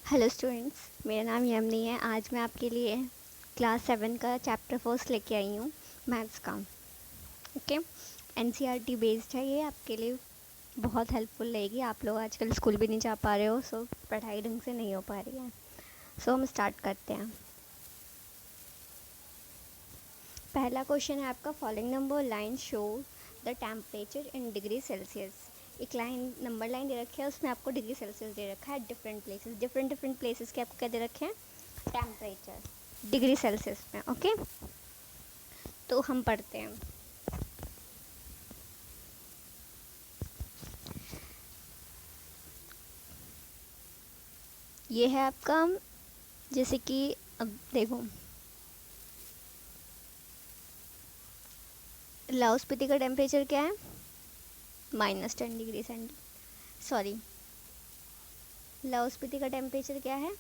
Hello students, मेरा नाम यमनी है। आज मैं आपके लिए क्लास 7 का चैप्टर फर्स्ट लेके आई हूँ, मैथ्स का। ओके, एनसीईआरटी बेस्ड है। ये आपके लिए बहुत हेल्पफुल रहेगी। आप लोग आजकल स्कूल भी नहीं जा पा रहे हो, सो पढ़ाई ढंग से नहीं हो पा रही है। सो हम स्टार्ट करते हैं। पहला क्वेश्चन है आपका, following number line show the temperature in degree Celsius. एक लाइन नंबर लाइन दे रखी है, उसमें आपको डिग्री सेल्सियस दे रखा है। डिफरेंट प्लेसेस के आपको क्या दे रखे हैं, टेम्परेचर डिग्री सेल्सियस में। ओके, तो हम पढ़ते हैं। ये है आपका, जैसे कि अब देखो, लाहौल स्पीति का टेम्परेचर क्या है, -10 degree centigrade. Sorry, Lahaul Spiti का टेम्परेचर क्या है,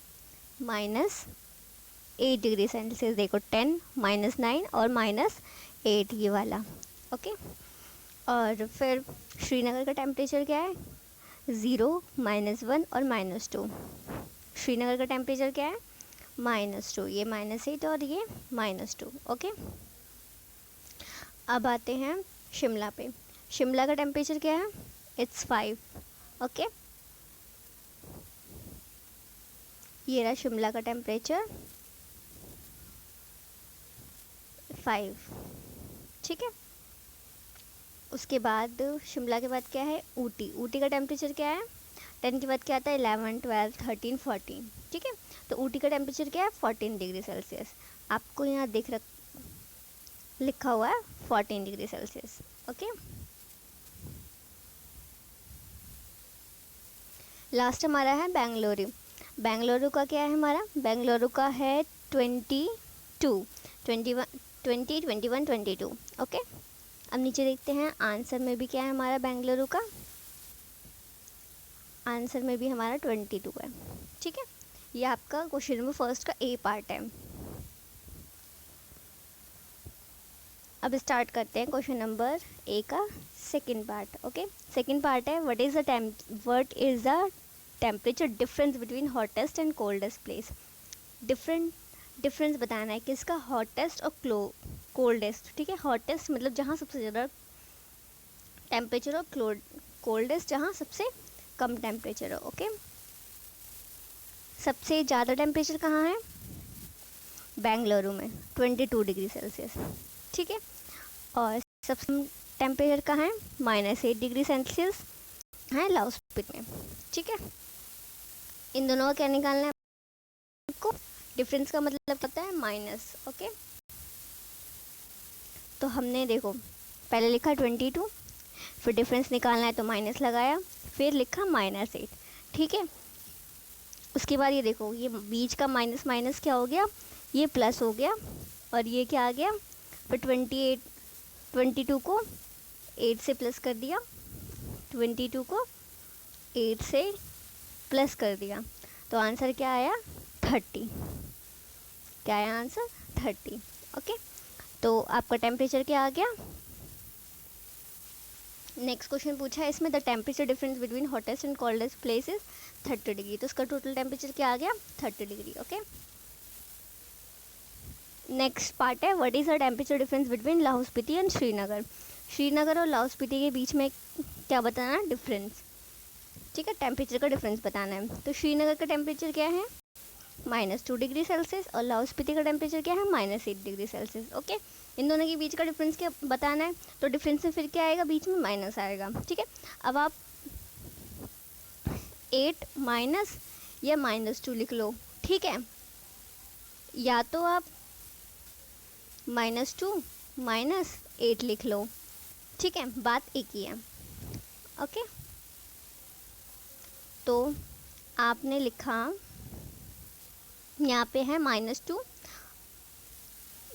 -8 डिग्री सेल्सियस। देखो 10, -9 और -8, ये वाला। ओके, और फिर श्रीनगर का टेम्परेचर क्या है, 0, -1 और -2। श्रीनगर का टेम्परेचर क्या है, -2। ये -8 और ये -2। ओके, अब आते हैं शिमला पे। शिमला का टेम्परेचर क्या है, इट्स 5। ओके, ये रहा शिमला का टेम्परेचर 5। ठीक है, उसके बाद शिमला के बाद क्या है, ऊटी। ऊटी का टेम्परेचर क्या है, 10 के बाद क्या आता है, 11, 12, 13, 14। ठीक है, तो ऊटी का टेम्परेचर क्या है, 14 डिग्री सेल्सियस। आपको यहाँ लिखा हुआ है 14 डिग्री सेल्सियस। ओके, लास्ट हमारा है बेंगलुरु। बेंगलुरु का क्या है हमारा, बेंगलुरु का है 22, 21, 22। ओके, अब नीचे देखते हैं आंसर में भी क्या है हमारा, बेंगलुरु का आंसर में भी हमारा 22 है। ठीक है, ये आपका क्वेश्चन नंबर फर्स्ट का ए पार्ट है। अब स्टार्ट करते हैं क्वेश्चन नंबर ए का second part. Okay, second part है, what is the temperature difference between hottest and coldest place. Difference बताना है किसका, हॉटेस्ट और कोल्डेस्ट। ठीक है, हॉटेस्ट मतलब जहाँ सबसे ज़्यादा टेम्परेचर, और कोल्डेस्ट जहाँ सबसे कम टेम्परेचर हो। ओके, सबसे ज़्यादा टेम्परेचर कहाँ है, बेंगलुरु में 22 डिग्री सेल्सियस। ठीक है, और सबसे कम टेम्परेचर कहाँ है, -8 डिग्री सेल्सियस है लाहौल स्पीति में। ठीक है, इन दोनों का क्या निकालना है आपको, डिफरेंस का मतलब पता है, माइनस। ओके, तो हमने देखो पहले लिखा 22, फिर डिफरेंस निकालना है तो माइनस लगाया, फिर लिखा -8। ठीक है, उसके बाद ये देखो, ये बीच का माइनस माइनस क्या हो गया, ये प्लस हो गया, और ये क्या आ गया, फिर 22 को 8 से प्लस कर दिया, 22 को 8 से प्लस कर दिया, तो आंसर क्या आया, 30। क्या आया आंसर, 30। ओके, तो आपका टेम्परेचर क्या आ गया। नेक्स्ट क्वेश्चन पूछा है इसमें, the temperature difference between hottest and coldest place is 30 degree. तो उसका टोटल टेम्परेचर क्या आ गया, 30 डिग्री। ओके, नेक्स्ट पार्ट है, what is the temperature difference between Lahaul Spiti and Srinagar. Srinagar और लाहौल स्पीति के बीच में क्या बताना है, डिफरेंस। ठीक है, टेम्परेचर का डिफरेंस बताना है। तो श्रीनगर का टेम्परेचर क्या है, -2 डिग्री सेल्सियस, और लाहौल स्पीति का टेम्परेचर क्या है, -8 डिग्री सेल्सियस। ओके, इन दोनों के बीच का डिफरेंस क्या बताना है, तो डिफरेंस में फिर क्या आएगा, बीच में माइनस आएगा। ठीक है, अब आप 8 माइनस या -2 लिख लो। ठीक है, या तो आप -2 -8 लिख लो। ठीक है, बात एक ही है। ओके, तो आपने लिखा, यहाँ पे है -2,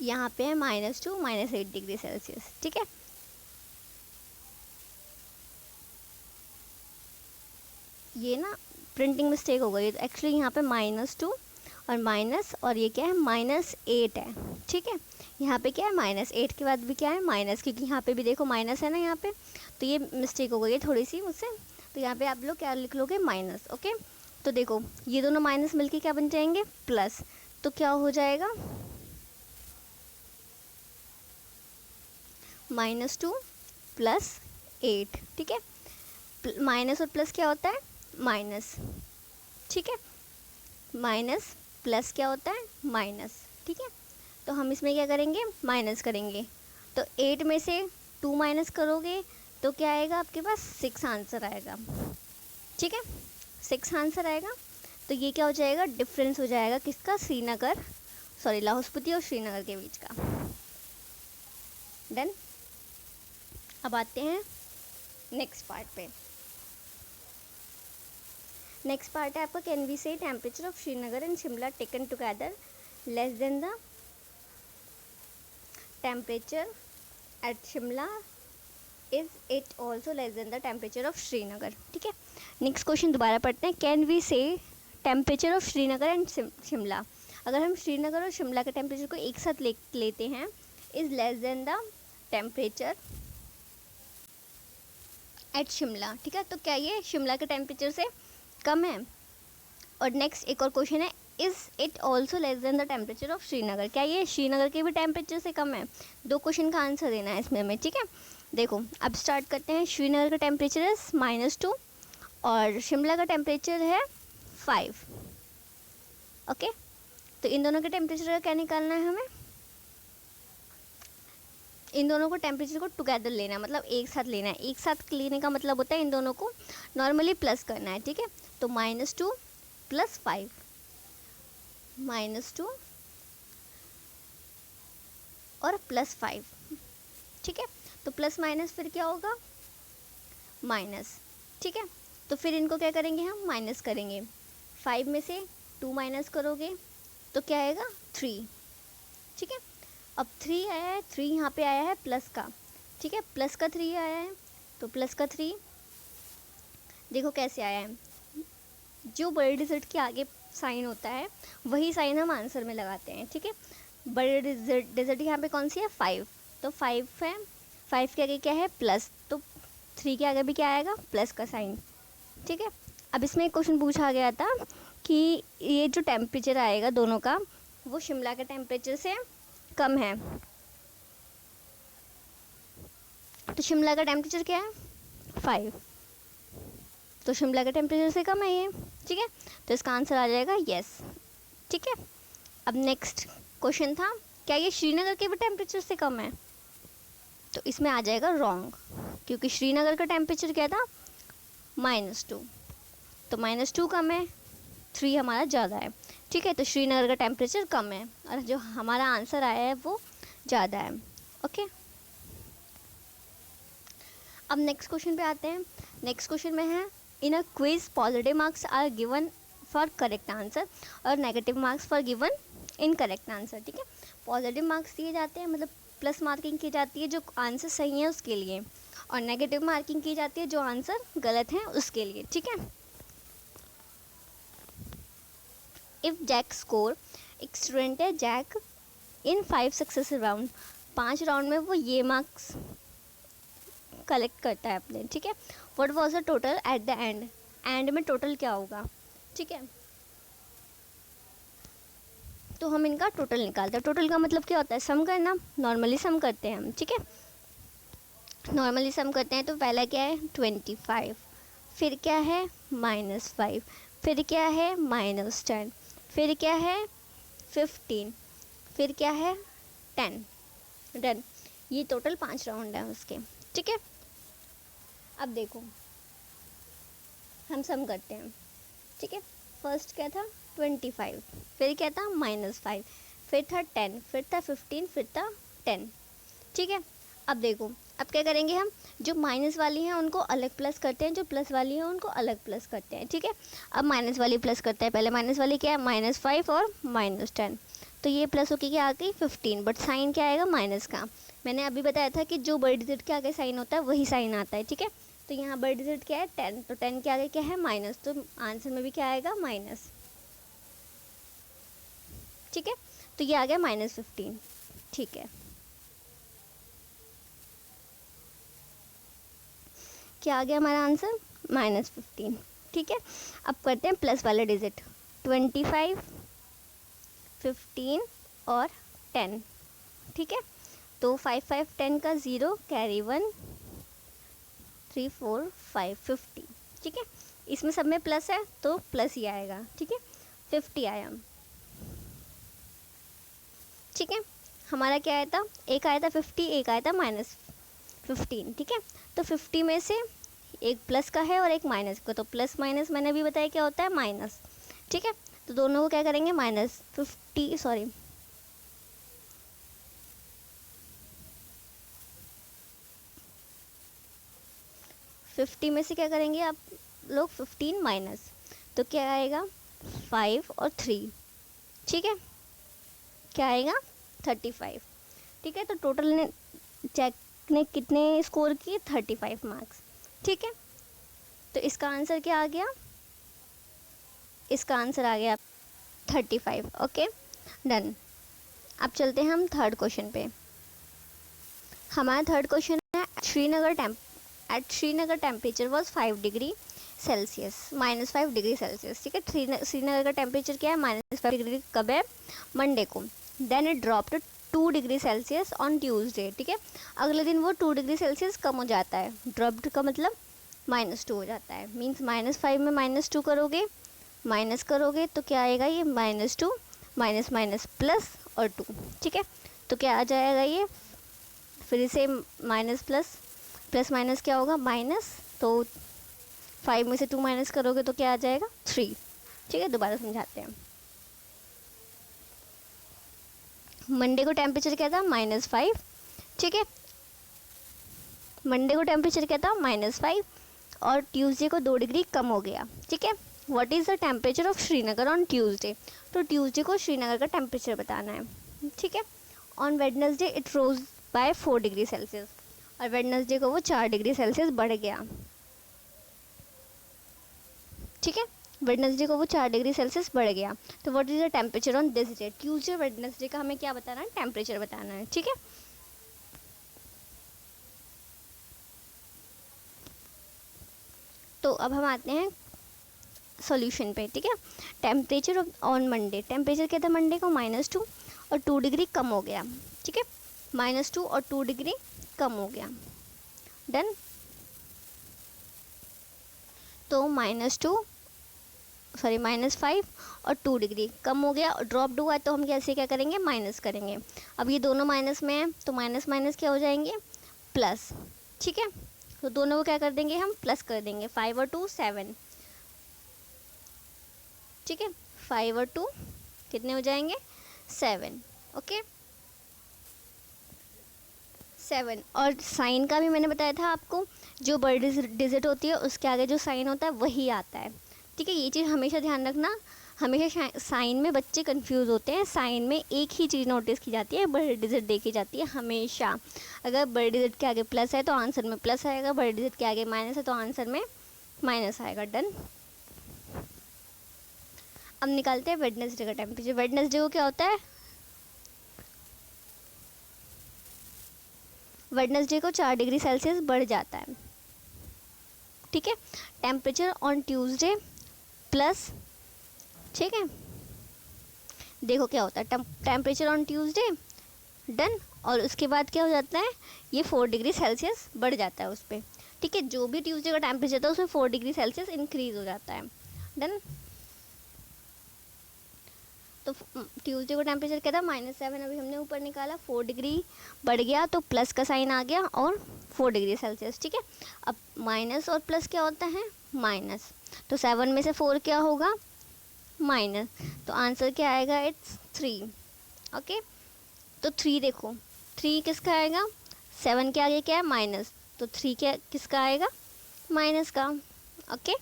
यहाँ पे है -2 -8 डिग्री सेल्सियस। ठीक है, ये ना प्रिंटिंग मिस्टेक हो गई, तो एक्चुअली यहाँ पे -2 और माइनस, और ये क्या है, -8 है। ठीक है, यहाँ पे क्या है, -8 के बाद भी क्या है, माइनस, क्योंकि यहाँ पे भी देखो माइनस है ना यहाँ पे, तो ये मिस्टेक हो गई है थोड़ी सी मुझसे। तो यहाँ पे आप लोग क्या लिख लोगे, माइनस। ओके, तो देखो ये दोनों माइनस मिलके क्या बन जाएंगे, प्लस। तो क्या हो जाएगा, -2 + 8। ठीक है, माइनस और प्लस क्या होता है, माइनस। ठीक है, माइनस प्लस क्या होता है, माइनस। ठीक है, तो हम इसमें क्या करेंगे, माइनस करेंगे। तो 8 में से 2 माइनस करोगे तो क्या आएगा आपके पास, 6 आंसर आएगा। ठीक है, 6 आंसर आएगा। तो ये क्या हो जाएगा, डिफरेंस हो जाएगा किसका, श्रीनगर, सॉरी लाहौल स्पीति और श्रीनगर के बीच का। डन। अब आते हैं नेक्स्ट पार्ट पे। नेक्स्ट पार्ट है आपका, कैन वी से temperature of Srinagar and Shimla taken together less than the temperature at Shimla, is it also less than the temperature of Srinagar. ठीक है, नेक्स्ट क्वेश्चन दोबारा पढ़ते हैं। कैन वी से temperature of Srinagar and Shimla, अगर हम श्रीनगर और शिमला के टेम्परेचर को एक साथ लेते हैं, is less than the temperature at Shimla. ठीक है, तो क्या ये शिमला के टेम्परेचर से कम है। और नेक्स्ट एक और क्वेश्चन है, is it also less than the temperature of Srinagar, क्या ये श्रीनगर के भी टेम्परेचर से कम है। 2 क्वेश्चन का आंसर देना है इसमें हमें। ठीक है, देखो अब स्टार्ट करते हैं। श्रीनगर का टेम्परेचर है -2 और शिमला का टेम्परेचर है 5। ओके, तो इन दोनों के टेम्परेचर का क्या निकालना है हमें, इन दोनों को टेम्परेचर को टुगेदर लेना है, मतलब एक साथ लेना है। एक साथ लेने का मतलब होता है इन दोनों को नॉर्मली प्लस करना है। ठीक है, तो -2 + 5, -2 और +5। ठीक है, तो प्लस माइनस फिर क्या होगा, माइनस। ठीक है, तो फिर इनको क्या करेंगे, हम माइनस करेंगे। 5 में से 2 माइनस करोगे तो क्या आएगा, 3। ठीक है, अब 3 आया है, 3 यहाँ पे आया है प्लस का। ठीक है, प्लस का 3 आया है, तो प्लस का 3 देखो कैसे आया है, जो बड़े डिजिट के आगे साइन होता है वही साइन हम आंसर में लगाते हैं। ठीक है, बड़े डिजिट यहाँ पे कौन सी है, 5, तो 5 है, 5 के आगे क्या है, प्लस, तो 3 के आगे भी क्या आएगा, प्लस का साइन। ठीक है, अब इसमें एक क्वेश्चन पूछा गया था कि ये जो टेम्परेचर आएगा दोनों का, वो शिमला के टेम्परेचर से कम है। तो शिमला का टेम्परेचर क्या है, 5, तो शिमला के टेम्परेचर से कम है ये। ठीक है, तो इसका आंसर आ जाएगा यस। ठीक है, अब नेक्स्ट क्वेश्चन था, क्या ये श्रीनगर के भी टेम्परेचर से कम है, तो इसमें आ जाएगा रॉन्ग, क्योंकि श्रीनगर का टेम्परेचर क्या था, -2, तो -2 कम है, 3 हमारा ज़्यादा है। ठीक है, तो श्रीनगर का टेम्परेचर कम है और जो हमारा आंसर आया है वो ज़्यादा है। ओके, अब नेक्स्ट क्वेश्चन पे आते हैं। नेक्स्ट क्वेश्चन में है, in a quiz positive marks are given for correct answer और negative marks for given incorrect answer. ठीक है, पॉजिटिव मार्क्स दिए जाते हैं, मतलब प्लस मार्किंग की जाती है जो आंसर सही है उसके लिए, और नेगेटिव मार्किंग की जाती है जो आंसर गलत है उसके लिए। ठीक है, इफ़ जैक स्कोर, एक स्टूडेंट है जैक, इन 5 सक्सेसिव राउंड, 5 राउंड में वो ये मार्क्स कलेक्ट करता है अपने। ठीक है, what was the total at the end, and में टोटल क्या होगा। ठीक है, तो हम इनका टोटल निकालते हैं। टोटल का मतलब क्या होता है, सम करना, नॉर्मली सम करते हैं हम। ठीक है, नॉर्मली सम करते हैं, तो पहला क्या है 25, फिर क्या है -5, फिर क्या है -10, फिर क्या है 15, फिर क्या है 10। डन, ये टोटल 5 राउंड है उसके। ठीक है, अब देखो हम सम करते हैं। ठीक है, फर्स्ट क्या था 25, फिर क्या था -5, फिर था 10, फिर था 15, फिर था 10। ठीक है, अब देखो अब क्या करेंगे हम, जो माइनस वाली हैं उनको अलग प्लस करते हैं, जो प्लस वाली हैं उनको अलग प्लस करते हैं। ठीक है, अब माइनस वाली प्लस करते हैं, पहले माइनस वाली क्या है -5 और -10, तो ये प्लस होके क्या आ गई 15, बट साइन क्या आएगा माइनस का। मैंने अभी बताया था कि जो बड़े डिजिट के आगे साइन होता है वही साइन आता है। ठीक है, तो यहाँ बड़े डिजिट क्या है 10, तो 10 के आगे क्या है माइनस, तो आंसर में भी क्या आएगा माइनस। ठीक है, तो ये आ गया -15। ठीक है, क्या आ गया हमारा आंसर, -15। ठीक है, अब करते हैं प्लस वाला डिजिट, 25, 15 और 10, ठीक है। तो 5 5 10 का 0 कैरी 1 3 4 5 50, ठीक है। इसमें सब में प्लस है तो प्लस ही आएगा, ठीक है। 50 आया, ठीक है। हमारा क्या आया था, एक आया था 50, एक आया था -15, ठीक है। तो 50 में से एक प्लस का है और एक माइनस का, तो प्लस माइनस मैंने अभी बताया क्या होता है, माइनस, ठीक है। तो दोनों को क्या करेंगे, -50 में से क्या करेंगे आप लोग, 15 माइनस, तो क्या आएगा 5 और 3, ठीक है, क्या आएगा 35, ठीक है। तो टोटल ने चेक ने कितने स्कोर किए, 35 मार्क्स, ठीक है। तो इसका आंसर क्या आ गया, इसका आंसर आ गया 35, ओके डन। अब चलते हैं हम थर्ड क्वेश्चन पे। हमारा थर्ड क्वेश्चन है, at Srinagar temperature was 5 degree Celsius, -5 degree Celsius, ठीक है। श्रीनगर का टेम्परेचर क्या है, -5 डिग्री, कब है, मंडे को। Then it dropped 2 degree Celsius on Tuesday, ठीक है। अगले दिन वो 2 डिग्री सेल्सियस कम हो जाता है, ड्रॉप्ड का मतलब -2 हो जाता है, मीन्स -5 में -2 करोगे, माइनस करोगे तो क्या आएगा, ये -2 माइनस माइनस प्लस और 2, ठीक है। तो क्या आ जाएगा, ये फिर से माइनस प्लस, प्लस माइनस क्या होगा, माइनस, तो 5 में से 2 माइनस करोगे तो क्या आ जाएगा, 3, ठीक है। दोबारा समझाते हैं। मंडे को टेम्परेचर क्या था, -5, ठीक है। मंडे को टेम्परेचर क्या था, -5, और ट्यूसडे को 2 डिग्री कम हो गया, ठीक है। What is the temperature of Srinagar on Tuesday, तो ट्यूसडे को श्रीनगर का टेम्परेचर बताना है, ठीक है। On Wednesday it rose by 4 degree Celsius, और वेडनेसडे को वो 4 डिग्री सेल्सियस बढ़ गया, ठीक है। वेडनेसडे को वो 4 डिग्री सेल्सियस बढ़ गया। तो what is the temperature on this day, Tuesday Wednesday का हमें क्या बताना है, टेम्परेचर बताना है, ठीक है। तो अब हम आते हैं सॉल्यूशन पे, ठीक है। टेम्परेचर ऑन मंडे, टेम्परेचर क्या था मंडे को, -2 और 2 डिग्री कम हो गया, ठीक है। -2 और 2 डिग्री कम हो गया, डन। तो -5 और 2 डिग्री कम हो गया और ड्रॉप हुआ है, तो हम कैसे क्या करेंगे, माइनस करेंगे। अब ये दोनों माइनस में है तो माइनस माइनस क्या हो जाएंगे, प्लस, ठीक है। तो दोनों को क्या कर देंगे, हम प्लस कर देंगे, 5 और 2 7, ठीक है। 5 और 2 कितने हो जाएंगे, 7, ओके 7। और साइन का भी मैंने बताया था आपको, जो बड़ी डिजिट होती है उसके आगे जो साइन होता है वही आता है, ठीक है। ये चीज़ हमेशा ध्यान रखना, हमेशा साइन में बच्चे कंफ्यूज होते हैं, साइन में एक ही चीज़ नोटिस की जाती है, बड़ी डिजिट देखी जाती है हमेशा। अगर बड़ी डिजिट के आगे प्लस है तो आंसर में प्लस आएगा, बड़ी डिजिट के आगे माइनस है तो आंसर में माइनस आएगा, डन। अब निकालते हैं वेडनेसडे का टेम्परेचर। वेडनेसडे को क्या होता है, वेडनेसडे को 4 डिग्री सेल्सियस बढ़ जाता है, ठीक है। टेम्परेचर ऑन ट्यूसडे प्लस, ठीक है। देखो क्या होता है, टेम्परेचर ऑन ट्यूसडे, डन। और उसके बाद क्या हो जाता है, ये 4 डिग्री सेल्सियस बढ़ जाता है उस पर, ठीक है। जो भी ट्यूसडे का टेम्परेचर था उसमें 4 डिग्री सेल्सियस इंक्रीज हो जाता है, डन। तो ट्यूसडे को टेम्परेचर क्या था, -7, अभी हमने ऊपर निकाला, 4 डिग्री बढ़ गया तो प्लस का साइन आ गया और 4 डिग्री सेल्सियस, ठीक है। अब माइनस और प्लस क्या होता है, माइनस, तो 7 में से 4 क्या होगा, माइनस, तो आंसर क्या आएगा, इट्स 3, ओके। तो 3 देखो, 3 किसका आएगा, 7 के आगे क्या है, माइनस, तो 3 क्या किसका आएगा, माइनस का, ओके।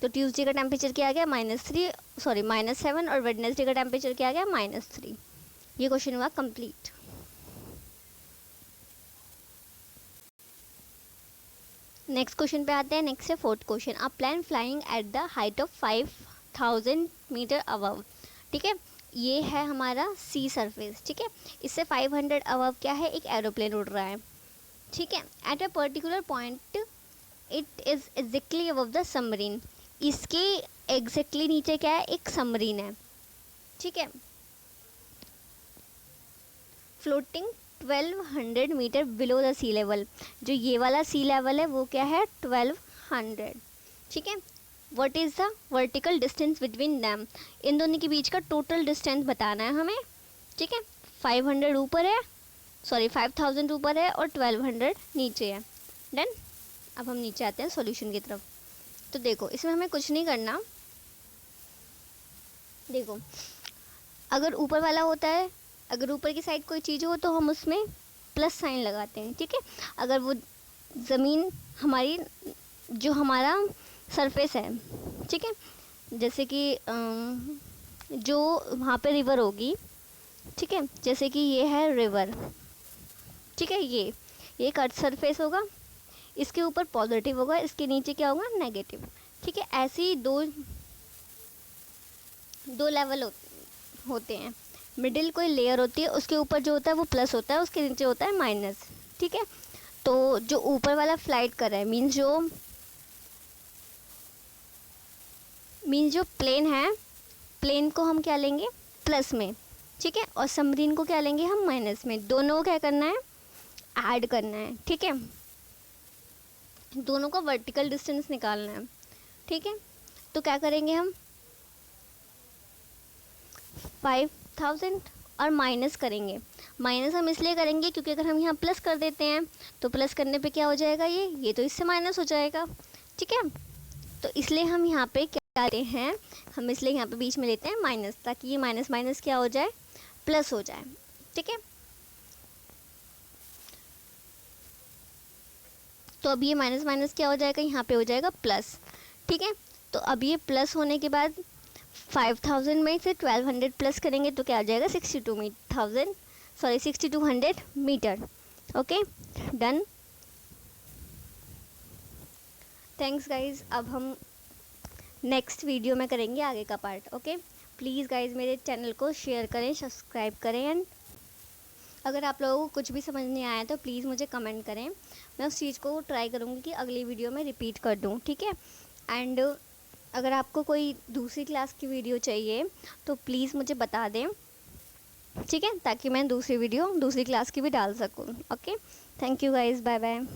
तो ट्यूसडे का टेम्परेचर क्या आ गया, -7, और वेडनेसडे का टेम्परेचर क्या आ गया, -3। ये क्वेश्चन हुआ कंप्लीट। नेक्स्ट क्वेश्चन पे आते हैं। नेक्स्ट है fourth question, a plane flying at the height of 5000 metre above, ठीक है। ये है हमारा सी सरफेस, ठीक है। इससे 500 अबव क्या है, एक एरोप्लेन उड़ रहा है, ठीक है। At a particular point it is exactly above the submarine, इसके एग्जैक्टली नीचे क्या है, एक सबमरीन है, ठीक है, floating 1200 metre below the sea level. जो ये वाला सी लेवल है वो क्या है, 1200, ठीक है। What is the vertical distance between them, इन दोनों के बीच का टोटल डिस्टेंस बताना है हमें, ठीक है। 500 ऊपर है, सॉरी 5000 ऊपर है और 1200 नीचे है। डन। अब हम नीचे आते हैं सॉल्यूशन की तरफ। तो देखो इसमें हमें कुछ नहीं करना, देखो अगर ऊपर वाला होता है, अगर ऊपर की साइड कोई चीज़ हो तो हम उसमें प्लस साइन लगाते हैं, ठीक है। अगर वो ज़मीन हमारी, जो हमारा सरफेस है, ठीक है, जैसे कि जो वहाँ पे रिवर होगी, ठीक है, जैसे कि ये है रिवर, ठीक है, ये कट सरफेस होगा, इसके ऊपर पॉजिटिव होगा, इसके नीचे क्या होगा, नेगेटिव, ठीक है। ऐसे ही दो लेवल होते हैं। मिडिल कोई लेयर होती है, उसके ऊपर जो होता है वो प्लस होता है, उसके नीचे होता है माइनस, ठीक है। तो जो ऊपर वाला फ्लाइट कर रहा है, मीन्स जो प्लेन है, प्लेन को हम क्या लेंगे, प्लस में, ठीक है, और सबमरीन को क्या लेंगे हम, माइनस में। दोनों को क्या करना है, ऐड करना है, ठीक है। दोनों का वर्टिकल डिस्टेंस निकालना है, ठीक है। तो क्या करेंगे हम, 5000 और माइनस करेंगे। माइनस हम इसलिए करेंगे क्योंकि अगर हम यहाँ प्लस कर देते हैं तो प्लस करने पे क्या हो जाएगा, ये तो इससे माइनस हो जाएगा, ठीक है। तो इसलिए हम यहाँ पे क्या लेते हैं, हम इसलिए यहाँ पे बीच में लेते हैं माइनस, ताकि ये माइनस माइनस क्या हो जाए, प्लस हो जाए, ठीक है। तो अब ये माइनस माइनस क्या हो जाएगा, यहाँ पे हो जाएगा प्लस, ठीक है। तो अब ये प्लस होने के बाद 5000 में से 1200 प्लस करेंगे तो क्या आ जाएगा, 6200 metre. Okay, done. Thanks guys. अब हम नेक्स्ट वीडियो में करेंगे आगे का पार्ट। ओके, प्लीज़ गाइज मेरे चैनल को शेयर करें, सब्सक्राइब करें, एंड अगर आप लोगों को कुछ भी समझ नहीं आया तो प्लीज़ मुझे कमेंट करें, मैं उस चीज़ को ट्राई करूँगी कि अगली वीडियो में रिपीट कर दूँ, ठीक है। एंड अगर आपको कोई दूसरी क्लास की वीडियो चाहिए तो प्लीज़ मुझे बता दें, ठीक है, ताकि मैं दूसरी वीडियो दूसरी क्लास की भी डाल सकूँ। Okay, thank you guys, bye bye.